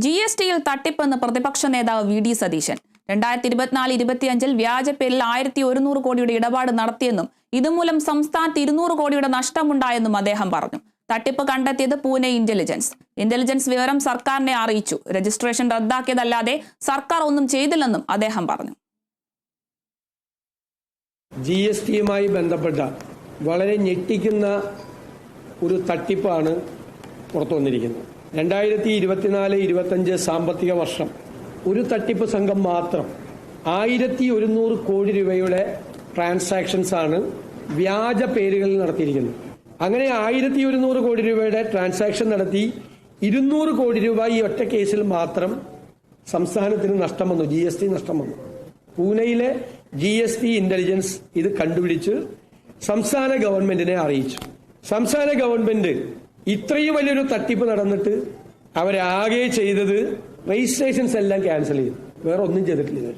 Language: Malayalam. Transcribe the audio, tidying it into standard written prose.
GST-യിൽ തട്ടിപ്പെന്ന് പ്രതിപക്ഷ നേതാവ് വി.ഡി. സതീശൻ 2024-25 വ്യാജ പേരിൽ 1100 കോടിയുടെ ഇടപാട് നടത്തിയെന്നും ഇതുമൂലം സംസ്ഥാനത്ത് 200 കോടിയുടെ നഷ്ടമുണ്ടായെന്നും അദ്ദേഹം പറഞ്ഞു. തട്ടിപ്പ് കണ്ടെത്തിയത് പൂനെ ഇന്റലിജൻസ് വിവരം സർക്കാരിനെ അറിയിച്ചു. രജിസ്ട്രേഷൻ റദ്ദാക്കിയതല്ലാതെ സർക്കാർ ഒന്നും ചെയ്തില്ലെന്നും അദ്ദേഹം പറഞ്ഞു. GST-യുമായി ബന്ധപ്പെട്ട വളരെ ഞെട്ടിക്കുന്ന ഒരു തട്ടിപ്പാണ് പുറത്തു വന്നിരിക്കുന്നത്. 2024-25 സാമ്പത്തിക വർഷം ഒരു തട്ടിപ്പ് സംഘം മാത്രം 1100 കോടി രൂപയുടെ ട്രാൻസാക്ഷൻസ് ആണ് വ്യാജ പേരുകളിൽ നടത്തിയിരിക്കുന്നത്. അങ്ങനെ 1100 കോടി രൂപയുടെ ട്രാൻസാക്ഷൻ നടത്തി 200 കോടി രൂപ ഈ ഒറ്റ കേസിൽ മാത്രം സംസ്ഥാനത്തിന് നഷ്ടം വന്നു. GST നഷ്ടം വന്നു. പൂനെയിലെ GST ഇന്റലിജൻസ് ഇത് കണ്ടുപിടിച്ച് സംസ്ഥാന ഗവൺമെന്റിനെ അറിയിച്ചു. സംസ്ഥാന ഗവൺമെന്റ് ഇത്രയും വലിയൊരു തട്ടിപ്പ് നടന്നിട്ട് അവരാകെ ചെയ്തത് രജിസ്ട്രേഷൻസ് എല്ലാം ക്യാൻസൽ ചെയ്തു. വേറെ ഒന്നും ചെയ്തിട്ടില്ല.